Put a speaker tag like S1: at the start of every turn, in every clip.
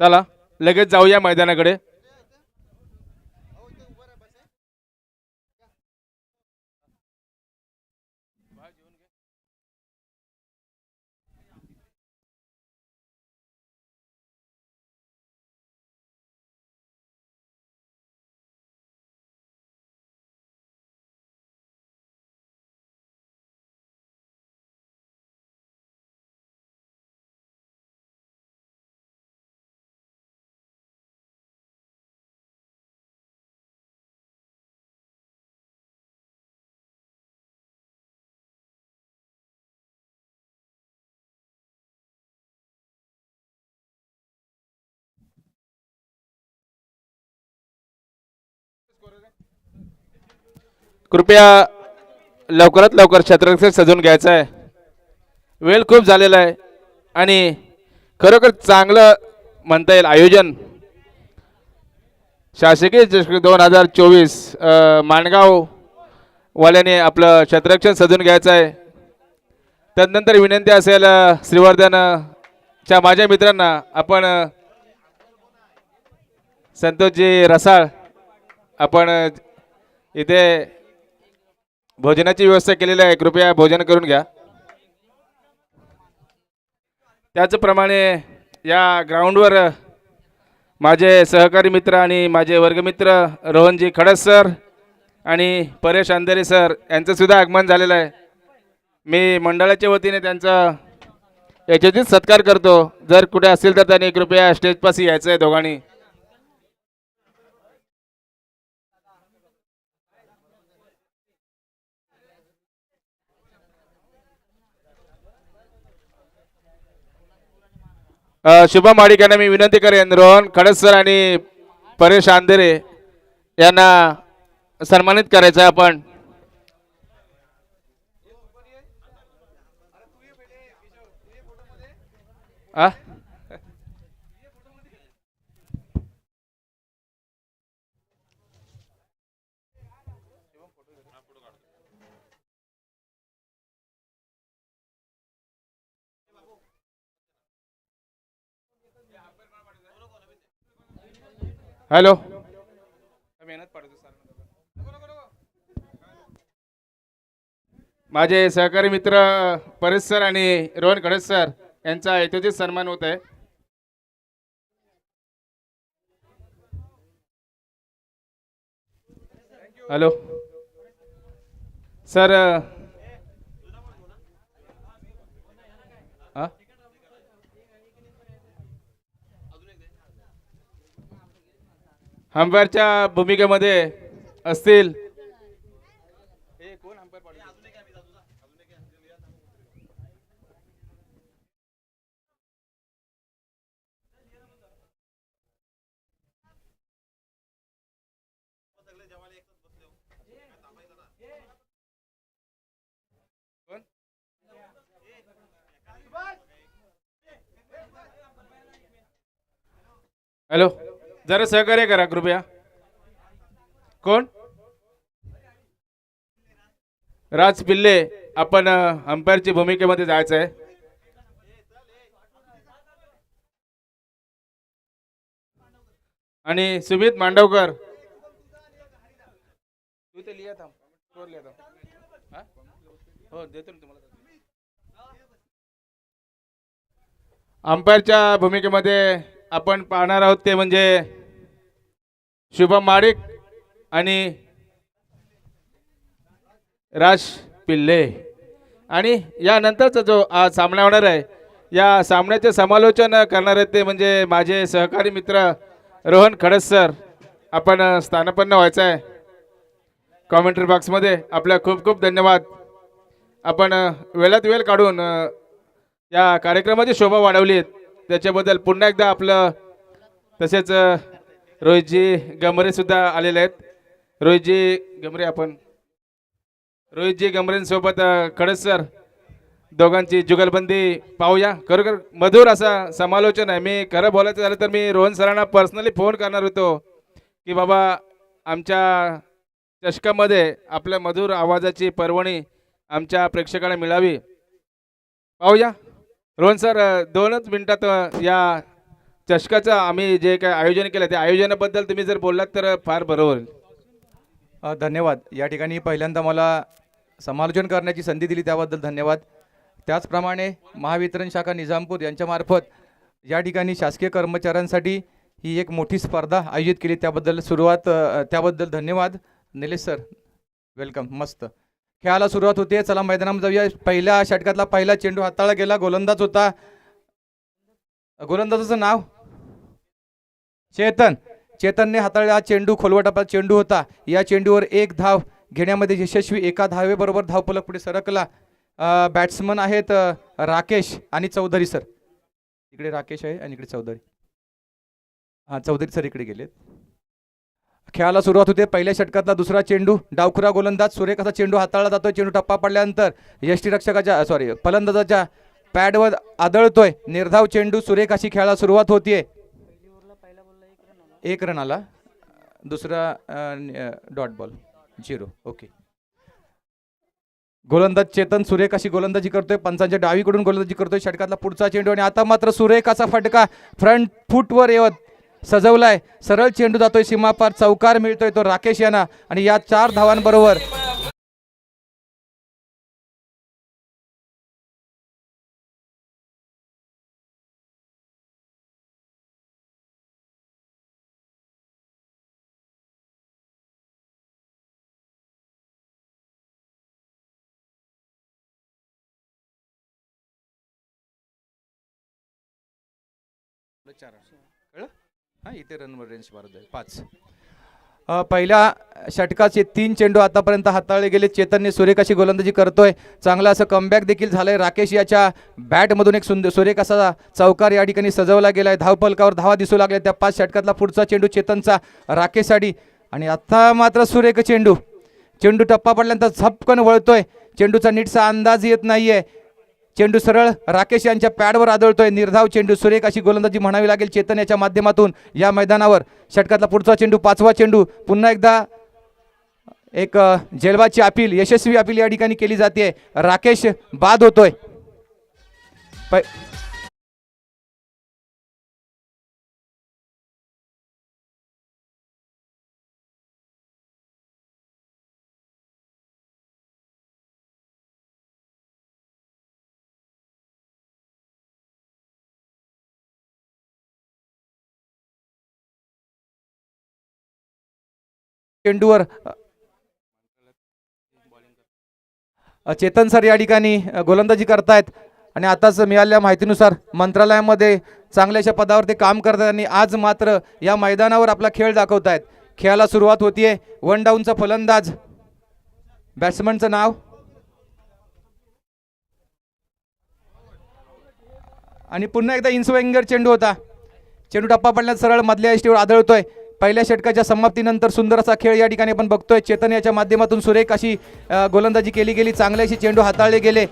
S1: चला लगेच जाऊया मैदानाकडे. कृपया लवकरात लवकर छत्ररक्षक सजून घ्यायचं आहे. वेळ खूप झालेला आहे आणि खरोखर चांगलं म्हणता येईल आयोजन. शासकीय चषक 2024 माणगाव वाल्याने आपलं छत्ररक्षण सजून घ्यायचं आहे. त्यानंतर विनंती असेल श्रीवर्धनच्या माझ्या मित्रांना, आपण संतोषजी रसाळ, आपण इथे भोजनाची व्यवस्था केलेली आहे, कृपया भोजन करून घ्या. त्याचप्रमाणे या ग्राउंडवर माझे सहकारी मित्र आणि माझे वर्गमित्र रोहनजी खडस सर आणि परेश अंधेरे सर यांचं सुद्धा आगमन झालेलं आहे. मी मंडळाच्या वतीने त्यांचा याच्यातच सत्कार करतो. जर कुठे असेल तर त्यांनी कृपया स्टेजपाशी यायचं आहे दोघांनी. शुभम माडिक यांना मी विनंती करेन, रोहन खडस सर आणि परेश अंधेरे यांना सन्मानित करायचं आहे आपण. हॅलो, माझे सहकारी मित्र परेश सर आणि रोहन खडस सर यांचा यथोचित सन्मान होत आहे. हॅलो सर, अंपायरच्या भूमिकेमध्ये असतील हॅलो, जरा सहकार्य करा कृपया. कोण? राज पिल्ले, आपण अंपायरची भूमिकेमध्ये जायचं आहे. आणि सुमित मांडवकर, हो देतो ना तुम्हाला. अंपायरच्या भूमिकेमध्ये आपण पाहणार आहोत ते म्हणजे शुभम माडिक आणि राज पिल्ले. आणि यानंतरचा जो आज सामना होणार आहे, या सामन्याचे समालोचन करणार आहेत ते म्हणजे माझे सहकारी मित्र रोहन खडस सर. आपण स्थानापन्न व्हायचं आहे कॉमेंट्री बॉक्समध्ये. आपल्या खूप खूप धन्यवाद. आपण वेळात वेळ काढून या कार्यक्रमाची शोभा वाढवली आहे, त्याच्याबद्दल पुन्हा एकदा आपलं. तसेच रोहितजी गमरे सुद्धा आलेले आहेत. रोहितजी गमरे, आपण रोहितजी गमरेंसोबत खडस सर दोघांची जुगलबंदी पाहूया. खरोखर मधुर असा समालोचन आहे. मी खरं बोलायचं झालं तर मी रोहन सरांना पर्सनली फोन करणार होतो की बाबा आमच्या चषकामध्ये आपल्या मधुर आवाजाची पर्वणी आमच्या प्रेक्षकांना मिळावी. पाहूया रोहन सर, 2च मिनिटात या चषकाचं आम्ही जे काय आयोजन केलं त्या आयोजनाबद्दल तुम्ही जर बोललात तर फार बरोबर होईल.
S2: धन्यवाद. या ठिकाणी पहिल्यांदा मला समालोचन करण्याची संधी दिली त्याबद्दल धन्यवाद. त्याचप्रमाणे महावितरण शाखा निजामपूर यांच्यामार्फत या ठिकाणी शासकीय कर्मचाऱ्यांसाठी ही एक मोठी स्पर्धा आयोजित केली त्याबद्दल धन्यवाद. Nilesh sir welcome. मस्त खेळाला सुरुवात होते. चला मैदानामध्ये जाऊया. पहिल्या षटकातला पहिला चेंडू हाताळला गेला. गोलंदाज होता, गोलंदाजाचं नाव चेतनने हाताळला हा चेंडू. खोलवटाचा चेंडू होता. या चेंडूवर एक धाव घेण्यामध्ये यशस्वी. एका धावेबरोबर धावफलक पुढे सरकला. बॅट्समन आहेत राकेश आणि चौधरी सर. इकडे राकेश आहे आणि इकडे चौधरी. चौधरी सर इकडे गेलेत. खेळाला सुरुवात होते. पहिल्या षटकातला दुसरा चेंडू. डावखुरा गोलंदाज सुरेख असा चेंडू हाताळला जातोय. चेंडू टप्पा पडल्यानंतर यष्टीरक्षकाच्या फलंदाजाच्या पॅडवर आदळतोय. निर्धाव चेंडू. सुरेख अशी खेळाला सुरुवात होतीये. 1 रन आला. दुसरा डॉट बॉल 0. ओके. गोलंदाज चेतन सुरेख अशी गोलंदाजी करतोय. पंचांच्या डावीकडून गोलंदाजी करतोय. षटकातला पुढचा चेंडू आणि आता मात्र सुरेख असा फटका फ्रंट फुटवर येवत सजवलाय. सरळ चेंडू जातोय सीमापार. चौकार मिळतोय तो राकेश यांना आणि या 4 धावांबरोबर इथे रनवर रेंज मारत आहे 5. पहिल्या षटकाचे 3 चेंडू आतापर्यंत हाताळले गेले. चेतनने सुरेख अशी गोलंदाजी करतोय. चांगला असं कमबॅक देखील झालंय. राकेश याच्या बॅटमधून एक सुरेख असा चौकार या ठिकाणी सजवला गेलाय. धावफलकावर धावा दिसू लागल्या. त्या 5 षटकातला पुढचा चेंडू चेतनचा राकेशसाठी आणि आता मात्र सुरेख चेंडू टप्पा पडल्यानंतर झपकन वळतोय. चेंडूचा नीटसा अंदाज येत नाहीये. चेंडू सरळ राकेश यांच्या पॅडवर आदळतोय. निर्धाव चेंडू. सुरेख अशी गोलंदाजी म्हणावी लागेल चेतन याच्या माध्यमातून या मैदानावर. षटकातला पुढचा चेंडू 5वा चेंडू. पुन्हा एकदा एक जेलबाची अपील, यशस्वी अपील या ठिकाणी केली जाते. राकेश बाद होतोय. चेंडूवर चेतन सर या ठिकाणी गोलंदाजी करतायत आणि आताच मिळालेल्या माहितीनुसार मंत्रालयामध्ये चांगल्याशा पदावर ते काम करतात आणि आज मात्र या मैदानावर आपला खेळ दाखवतायत. खेळाला सुरुवात होतीये. 1 डाऊनचा फलंदाज. बॅट्समनचं नाव आणि पुन्हा एकदा इन्स्विंगर चेंडू होता. चेंडू टप्पा पडल्यात सरळ मधल्या यष्टीवर आदळतोय. पहिल्या षटकाच्या समाप्तीनंतर सुंदर असा खेळ या ठिकाणी आपण बघतोय. चेतन याच्या माध्यमातून सुरेख अशी गोलंदाजी केली गेली. चांगले अशी चेंडू हाताळले गेले.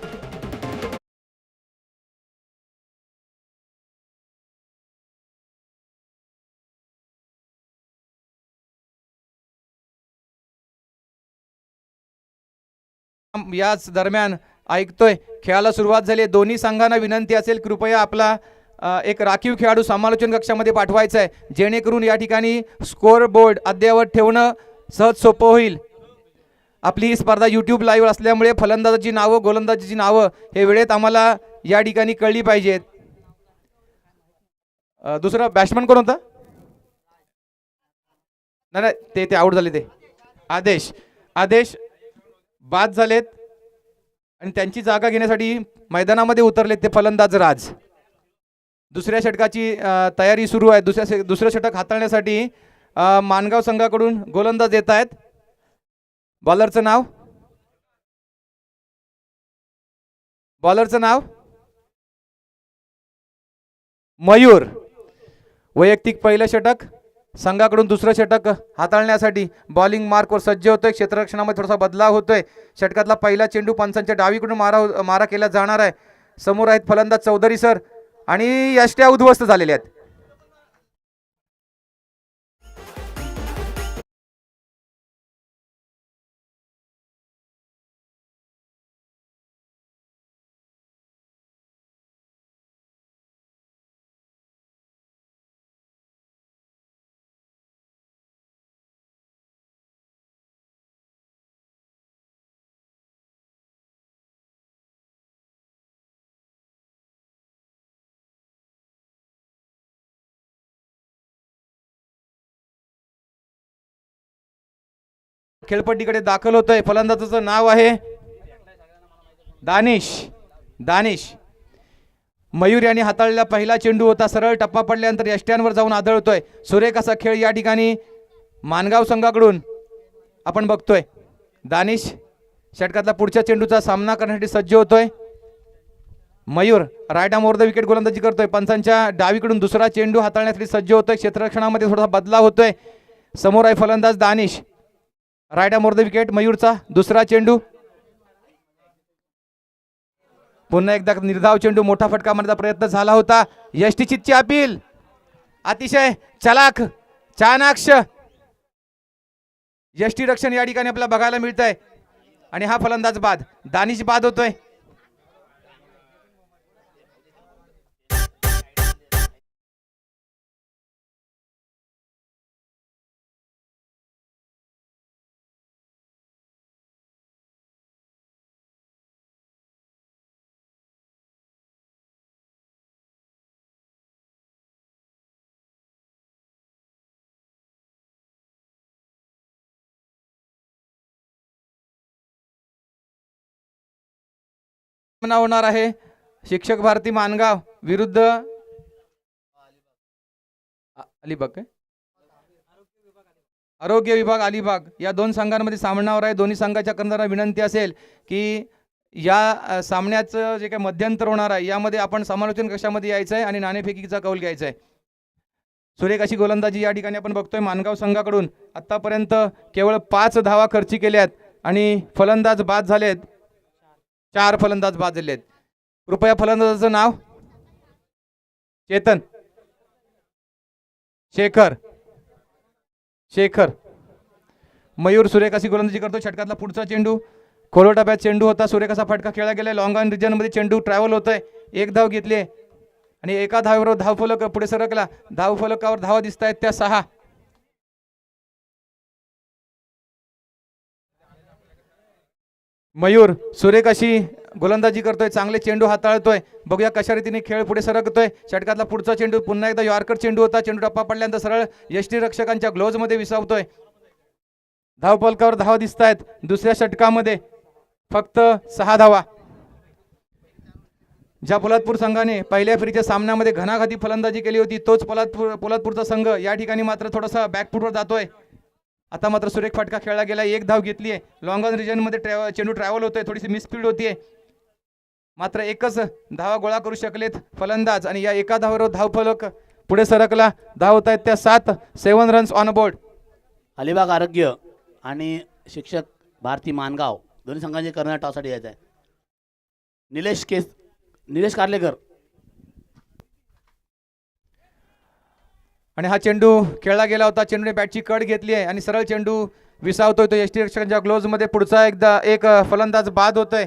S2: याच दरम्यान ऐकतोय खेळाला सुरुवात झाली. दोन्ही संघांना विनंती असेल कृपया आपला एक राखीव खेळाडू समालोचन कक्षामध्ये पाठवायचा आहे, जेणेकरून या ठिकाणी स्कोअर बोर्ड अद्ययावत ठेवणं सहज सोपं होईल. आपली ही स्पर्धा यूट्यूब लाईव्ह असल्यामुळे फलंदाजाची नावं गोलंदाजीची नावं हे वेळेत आम्हाला या ठिकाणी कळली पाहिजेत. दुसरा बॅट्समन कोण होता? नाही ते आउट झाले. ते आदेश बाद झालेत आणि त्यांची जागा घेण्यासाठी मैदानामध्ये उतरलेत ते फलंदाज राज. दुसऱ्या षटकाची तयारी सुरू आहे. दुसरं षटक हाताळण्यासाठी मानगाव संघाकडून गोलंदाज येत आहेत. बॉलरचं नाव मयूर. वैयक्तिक पहिलं षटक संघाकडून दुसरं षटक हाताळण्यासाठी बॉलिंग मार्कवर सज्ज होतोय. क्षेत्ररक्षणामध्ये थोडासा बदलाव होतोय. षटकातला पहिला चेंडू पंचांच्या डावीकडून मारा केला जाणार आहे. समोर आहेत फलंदाज चौधरी सर आणि यष्ट्या उद्ध्वस्त झालेल्या आहेत. खेळपट्टीकडे दाखल होतोय. फलंदाजाचं नाव आहे दानिश. मयूर यांनी हाताळलेला पहिला चेंडू होता. सरळ टप्पा पडल्यानंतर यष्ट्यांवर जाऊन आदळतोय. सुरेख असा खेळ या ठिकाणी मानगाव संघाकडून आपण बघतोय. दानिश षटकातला पुढच्या चेंडूचा सामना करण्यासाठी सज्ज होतोय. Mayur right arm over the wicket गोलंदाजी करतोय. पंचांच्या डावीकडून दुसरा चेंडू हाताळण्यासाठी सज्ज होतोय. क्षेत्ररक्षणामध्ये थोडासा बदलाव होतोय. समोर आहे फलंदाज Danish. Right arm over the wicket. मयूरचा दुसरा चेंडू. पुन्हा एकदा निर्धाव चेंडू. मोठा फटका मारण्याचा प्रयत्न झाला होता. यष्टीचितची अपील. अतिशय चलाख चाणाक्ष यष्टी रक्षण या ठिकाणी आपल्याला बघायला मिळत आहे. आणि हा फलंदाज बाद. दानिश बाद होतोय. होणार आहे शिक्षक भारती मानगाव विरुद्ध अलिबाग काय आरोग्य विभाग अलिबाग या दोन संघांमध्ये सामनावर आहे. दोन्ही संघाच्या कर्णधारांना विनंती असेल की या सामन्याचं जे काही मध्यंतर होणार आहे यामध्ये आपण समालोचन कक्षामध्ये यायचं आहे आणि नाणेफेकीचा कौल घ्यायचा आहे. सुरेख अशी गोलंदाजी या ठिकाणी आपण बघतोय मानगाव संघाकडून. आतापर्यंत केवळ 5 धावा खर्ची केल्यात आणि फलंदाज बाद झालेत. 4 फलंदाज बाद झालेत. कृपया फलंदाजाचं नाव. चेतन शेखर. मयूर सुरेख अशी गोलंदाजी करतो. षटकातला पुढचा चेंडू खोलो टप्प्यात चेंडू होता. सुरेख असा फटका खेळला गेलाय. लॉंग ऑन रिजन मध्ये चेंडू ट्रॅव्हल होतोय. 1 धाव घेतली आणि एका धावेवर धावफलक पुढे सरकला. धावफलकावर धावा दिसत आहेत त्या 6. मयूर सुरेख अशी गोलंदाजी करतोय. चांगले चेंडू हाताळतोय. बघूया कशा रीतीने खेळ पुढे सरकतोय. षटकातला पुढचा चेंडू पुन्हा एकदा यॉर्कर चेंडू होता. चेंडू टप्पा पडल्यानंतर सरळ यष्टी रक्षकांच्या ग्लोव्ज मध्ये विसावतोय. धावफलकावर धावा दिसत आहेत. दुसऱ्या षटकामध्ये फक्त 6 धावा. ज्या पोलादपूर संघाने पहिल्या फेरीच्या सामन्यामध्ये घणाघाती फलंदाजी केली होती तोच पोलादपूरचा संघ या ठिकाणी मात्र थोडासा बॅकफुटवर जातोय. आता मात्र सुरेख फटका खेळला गेला. 1 धाव घेतली आहे. लॉंग ऑन रिजन मध्ये चेंडू ट्रॅव्हल होतोय. थोडीशी मिसफील्ड होतीये. मात्र एकच धावा गोळा करू शकलेत फलंदाज आणि या एका धावेवर धावफलक पुढे सरकला. धाव होत आहेत त्या 7. 7 रन्स ऑन बोर्ड.
S3: अलिबाग आरोग्य आणि शिक्षक भारती मानगाव दोन्ही संघांचे कर्णधार टॉससाठी यायचं आहे. निलेश कार्लेकर.
S2: आणि हा चेंडू खेळला गेला होता. चेंडूने बॅटची कड घेतली आहे आणि सरळ चेंडू विसावतोय तो यष्टी रक्षकांच्या ग्लोव्ज मध्ये. पुढचा एकदा एक फलंदाज बाद होतोय.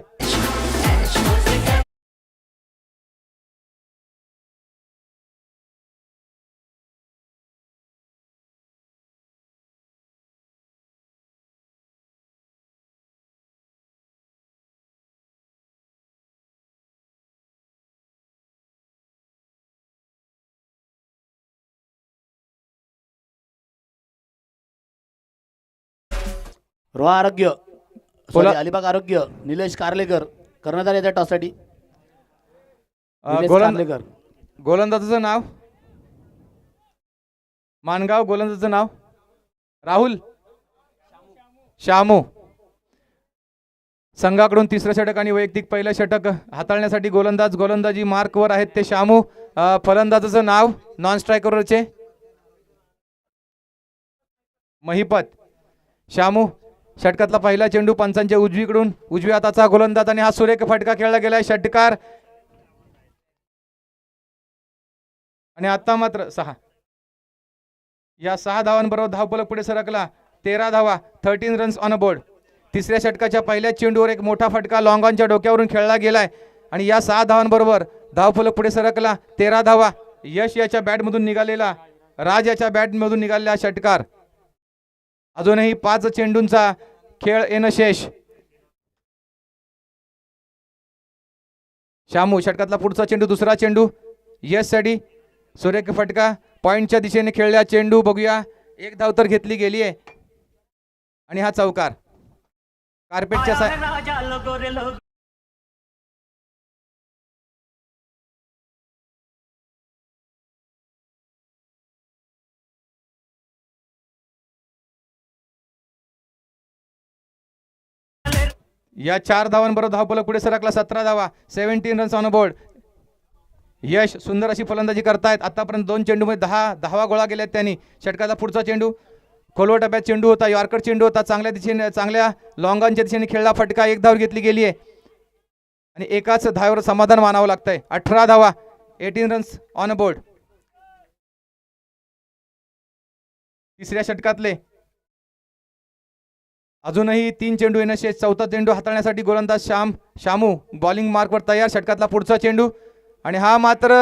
S3: रोहा आरोग्य अलिबाग आरोग्य निलेश कार्लेकर कर्णधार येतात टॉससाठी. कार्लेकर.
S2: गोलंदाजाचं नाव मानगाव. गोलंदाजाचं नाव राहुल शामू. संघाकडून तिसरं षटक आणि वैयक्तिक पहिलं षटक हाताळण्यासाठी गोलंदाजी मार्कवर आहेत ते शामू. फलंदाजाचं नाव नॉन स्ट्रायकरचे महिपत. शामू षटकातला पहिला चेंडू पंचांच्या उजवीकडून उजव्या हाताचा गोलंदाज आणि हा सुरेख फटका खेळला गेलाय. षटकार आणि आता मात्र 6. या 6 धावांबरोबर धावफलक पुढे सरकला. 13 धावा. 13 रन्स ऑन बोर्ड. तिसऱ्या षटकाच्या पहिल्या चेंडूवर एक मोठा फटका लॉंग ऑनच्या डोक्यावरून खेळला गेलाय आणि या 6 धावांबरोबर धावफलक पुढे सरकला. 13 धावा. यश याच्या बॅटमधून निघालेला राज याच्या बॅटमधून निघालेला षटकार. अजूनही 5 चेंडूंचा खेळ येणं शेष. शामू षटकातला पुढचा चेंडू दुसरा चेंडू यश साठी. सुरेख फटका पॉइंटच्या दिशेने खेळला चेंडू. बघूया 1 धाव तर घेतली गेली आहे आणि हा चौकार कार्पेटच्या या 4 धावांबरोबर धावफलक पुढे सरकला. 17 धावा, 17 रन्स ऑन बोर्ड. यश सुंदर अशी फलंदाजी करतायत. आतापर्यंत 2 चेंडूमध्ये 10 धावा गोळा केल्यात त्यांनी. षटकाचा पुढचा चेंडू खोलवर टप्प्यात चेंडू होता, यॉर्कर चेंडू होता, चांगल्या दिशेने चांगल्या लॉंगांच्या दिशेने खेळला फटका. 1 धाव घेतली गेली आहे आणि एकाच धावेवर समाधान मानावं लागतंय. 18 धावा, 18 रन्स ऑन बोर्ड. तिसऱ्या षटकातले अजूनही 3 चेंडू येण्याचे. चौथा चेंडू हाताळण्यासाठी गोलंदाज शामू बॉलिंग मार्कवर तयार. षटकातला पुढचा चेंडू आणि हा मात्र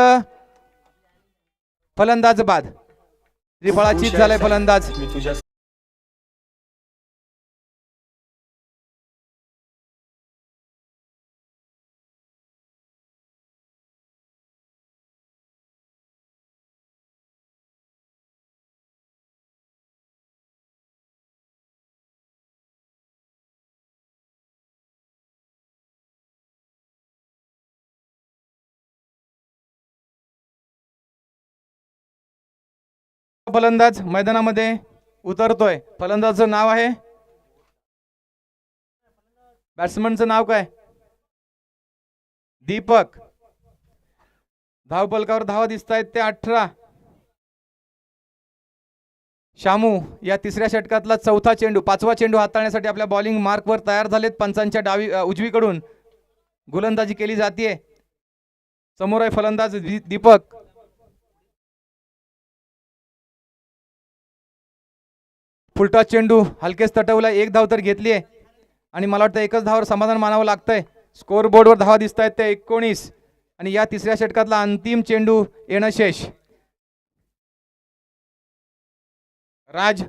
S2: फलंदाज बाद. त्रिफळाचीत झालाय फलंदाज. फलंदाज मैदानामध्ये उतरतोय. फलंदाजचं नाव आहे, बॅट्समनचं नाव काय? दीपक. धावफलकावर धावा दिसत आहेत ते 18. शामू या तिसऱ्या षटकातला चौथा चेंडू, 5वा चेंडू हाताळण्यासाठी आपल्या बॉलिंग मार्कवर तयार झालेत. पंचांच्या उजवीकडून गोलंदाजी केली जाते. समोर आहे फलंदाज दीपक. फुलटा चेंडू हलकेच तटवला. 1 धाव तर घेतली आहे आणि मला वाटतं एकच धावावर समाधान मानावं लागतंय. स्कोअर बोर्डवर धावा दिसत आहेत ते 19 आणि या तिसऱ्या षटकातला अंतिम चेंडू येणं शेष. राज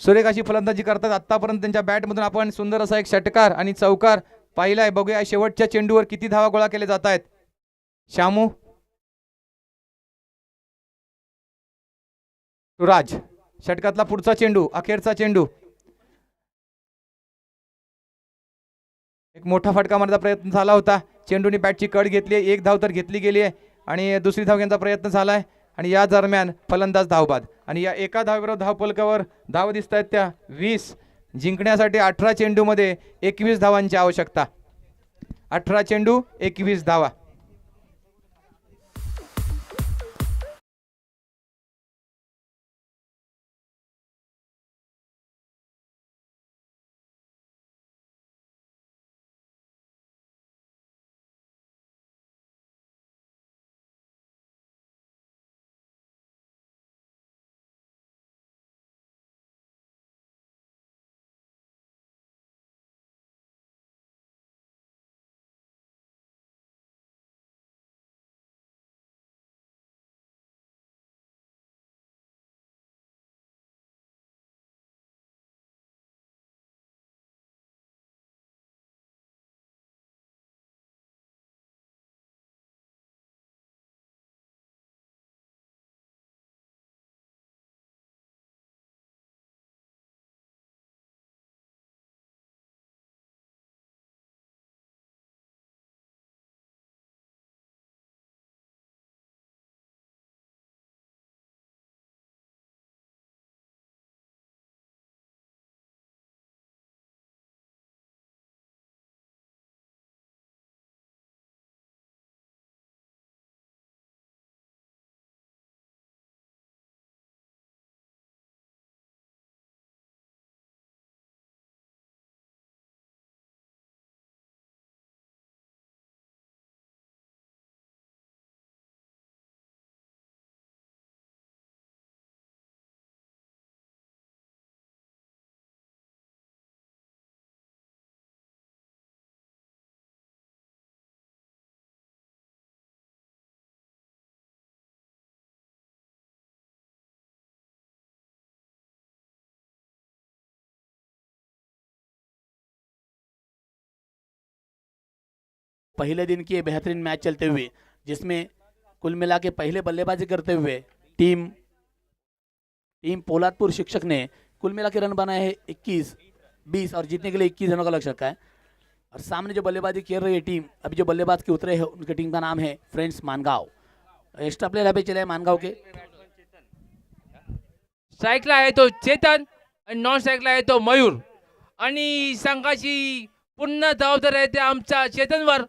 S2: सुरेख अशी फलंदाजी करतात. आतापर्यंत त्यांच्या बॅटमधून आपण सुंदर असा एक षटकार आणि चौकार पाहिलाय. बघूया शेवटच्या चेंडूवर किती धावा गोळा केले जात आहेत. शामू, राज. षटकातला पुढचा चेंडू, अखेरचा चेंडू. एक मोठा फटका मारण्याचा प्रयत्न झाला होता. चेंडूने बॅटची कड घेतली. 1 धाव तर घेतली गेली आहे आणि दुसरी धाव घेण्याचा प्रयत्न झालाय आणि या दरम्यान फलंदाज धावबाद. आणि या एका धावेवर धावफलकावर धाव दिसत आहेत त्या 20. जिंकण्यासाठी 18 चेंडूमध्ये 21 धावांची आवश्यकता. 18 चेंडू 21 धावा.
S3: पहले दिन की ये बेहतरीन मैच चलते हुए, जिसमें कुल मिला के पहले बल्लेबाजी करते हुए टीम पोलादपुर शिक्षक ने कुल मिला के रन बनाए हैं 21 20 और जीतने के लिए 21 रनों का लक्ष्य रखा है। और सामने जो बल्लेबाजी खेल रही है टीम, अभी जो बल्लेबाज के उतरे हैं उनकी टीम का नाम है फ्रेंड्स मानगांव। एक्स्ट्रा प्लेयर अभी चले हैं मानगांव के।
S4: स्ट्राईकला आहे तो चेतन आणि नॉन स्ट्राईकला आहे तो मयूर आणि संघाची पूर्ण जबाबदारी आहे ते आमच्या चेतनवर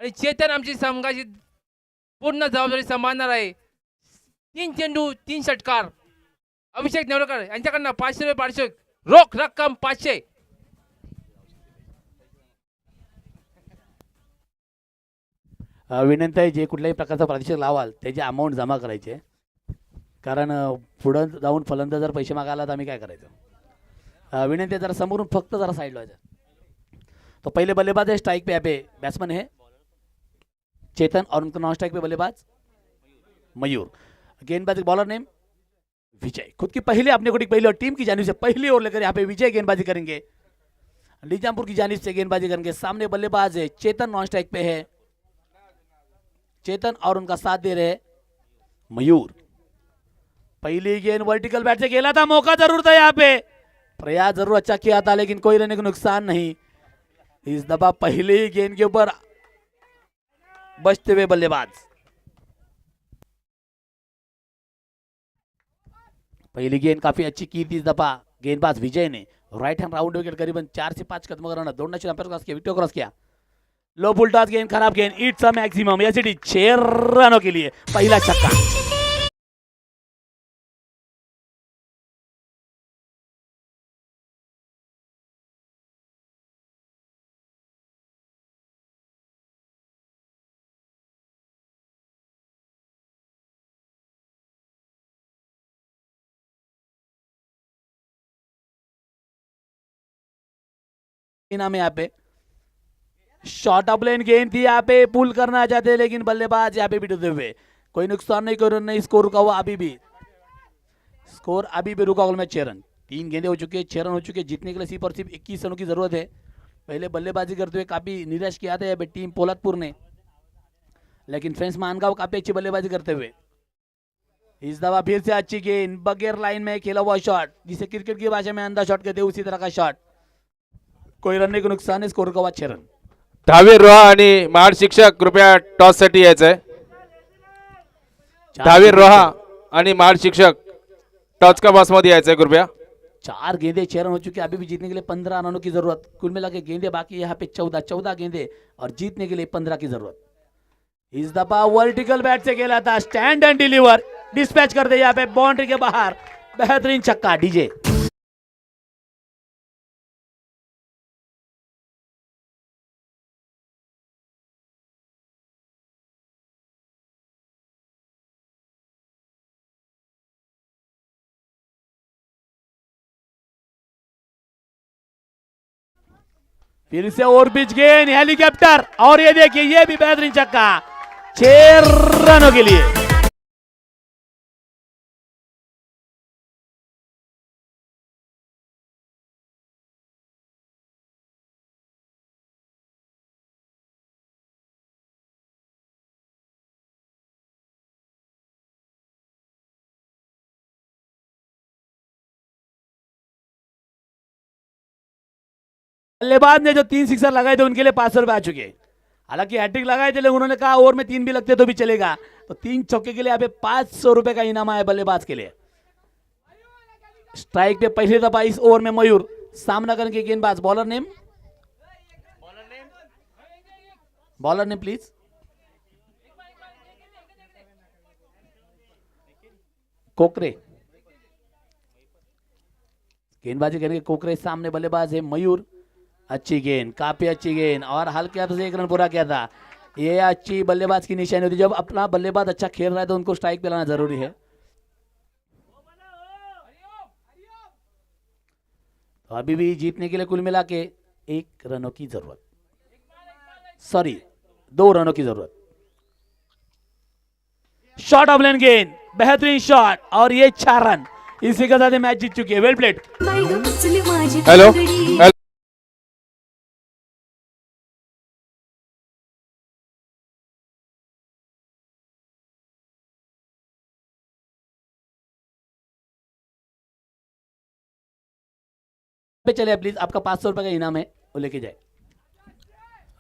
S4: आणि चेतन आमची संघाची पूर्ण जबाबदारी सांभाळणार आहे. 3 चेंडू 3 षटकार. अभिषेक नेवरकर यांच्याकडनं 500 रुपये पारितोषिक, रोख रक्कम 500.
S3: विनंती आहे जे कुठल्याही प्रकारचा प्रादेशिक लावाल त्याची अमाऊंट जमा करायची आहे. कारण पुढं जाऊन फलंदाज जर पैसे मागायला तर आम्ही काय करायचं. विनंती आहे जरा समोरून फक्त जरा साईड व्हायचं. तो पहले बल्लेबाज है स्ट्राइक पे, यहाँ पे बैट्समैन है चेतन और उनका नॉन स्ट्राइक पे बल्लेबाज मयूर. गेंदबाजी बॉलर नेम विजय. खुद की पहली अपने कोटी पहली और टीम की जानिब से पहली ओवर लेकर यहाँ पे विजय गेंदबाजी करेंगे. निजामपुर की जानिब से गेंदबाजी करेंगे. सामने बल्लेबाज है चेतन, नॉन स्ट्राइक पे है चेतन और उनका साथ दे रहे मयूर. पहली गेंद वर्टिकल बैट से खेला था, मौका जरूर था यहाँ पे, प्रयास जरूर अच्छा किया था लेकिन कोई रहने को नुकसान नहीं. इस दफा पहले ही गेंद के ऊपर बचते हुए बल्लेबाज. पहली गेंद काफी अच्छी की थी इस दफा गेंदबाज विजय ने. राइट हैंड राउंड विकेट करीबन 4 से 5 कदमों का रन दौड़ना चाहिए. अंपायर क्रॉस किया, विकेट क्रॉस किया. लो फुलटॉस गेंद, खराब गेंद. इट्स अ मैक्सिमम एसिडी 6 रनों के लिए पहला छक्का. नाम है यहाँ पे. शॉर्ट ऑफ लेन गेंद थी यहाँ पे, पुल करना चाहते लेकिन बल्लेबाज यहाँ पे भी डूबे हुए. कोई नुकसान नहीं, कोई रन नहीं. स्कोर रुका हुआ अभी भी. स्कोर अभी भी रुका हुआ में 6 रन. 3 गेंदे हो चुके हैं, 6 रन हो चुके हैं. जीतने के लिए सिर्फ और सिर्फ 21 रनों की जरूरत है. पहले बल्लेबाजी करते हुए काफी निराश किया था यहाँ पे टीम पोलतपुर ने, लेकिन फ्रेंड्स मानगांव काफी अच्छी बल्लेबाजी करते हुए. इस दफा फिर से अच्छी गेंद, बगैर लाइन में खेला हुआ शॉट, जिसे क्रिकेट की भाषा में अंधा शॉट कहते हैं, उसी तरह का शॉट. कोई रन नहीं को नुकसान है. स्कोर रुका हुआ 6 रन.
S1: दहावी रोहा आणि महाड शिक्षक कृपया टॉस साठी यायचंय. दहावी रोहा आणि महाड शिक्षक टॉस का बॉक्स मध्ये यायचंय कृपया.
S3: 4 गेंदे 6 रन हो चुके हैं. अभी भी जीतने के लिए 15 रनों की जरूरत. कुल मिला के गेंदे बाकी है यहाँ पे 14 गेंदे और जीतने के लिए 15 की जरूरत. इस दफा वर्टिकल बैट से खेला था, स्टैंड एंड डिलीवर, डिस्पैच कर दे यहाँ पे बाउंड्री के बाहर. बेहतरीन छक्का. डीजे फिर से और पिच गेंद, हेलीकॉप्टर, और ये देखिए ये भी बेहतरीन छक्का. 6 रनों के लिए. बल्लेबाज ने जो 3 सिक्सर लगाए थे उनके लिए 500 रुपए आ चुके हैं. हालांकि हैट्रिक लगाए थे लेकिन उन्होंने कहा ओवर में 3 भी लगते तो भी चलेगा. तो 3 चौके के लिए यहाँ पे 500 रुपए का इनाम है बल्लेबाज के लिए. स्ट्राइक पे पहली दफा इस ओवर में मयूर. सामना करने के गेंदबाज. Bowler name please. कोकरे. गेंदबाजी करेंगे कोकरे. सामने बल्लेबाज है मयूर. अच्छी गेंद, काफी अच्छी गेंद, और हल्के हाथों से 1 रन पूरा किया था. ये अच्छी बल्लेबाज की निशानी होती है. जब अपना बल्लेबाज अच्छा खेल रहा है तो उनको स्ट्राइक पे लाना जरूरी है. तो अभी भी जीतने के लिए कुल मिला के 1 रनों की जरूरत, सॉरी 2 रनों की जरूरत. शॉट ऑफ लेन गेंद, बेहतरीन शॉट, और ये 4 रन. इसी के साथ मैच जीत चुके हैं. वेल प्लेड.
S1: हॅलो.
S3: पे चले प्लीज, आपका 500 रुपये का इनाम है, वो लेके जाए।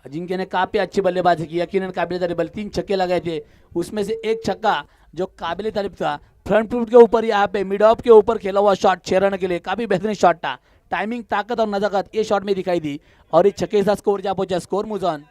S3: अजिंक्य ने काफी अच्छी बल्लेबाजी की, यकीनन काबिल तारीफ, 3 छक्के लगाए थे, उसमें से एक छक्का जो काबिल तारीफ था, फ्रंट फुट के ऊपर यहाँ पे मिड ऑफ के ऊपर खेला हुआ शॉट 6 रन के लिए काफी बेहतरीन शॉट था। टाइमिंग, ताकत और नजाकत ये शॉट में दिखाई दी और इस छक्के के साथ स्कोर जा पहुंचा, स्कोर मूव ऑन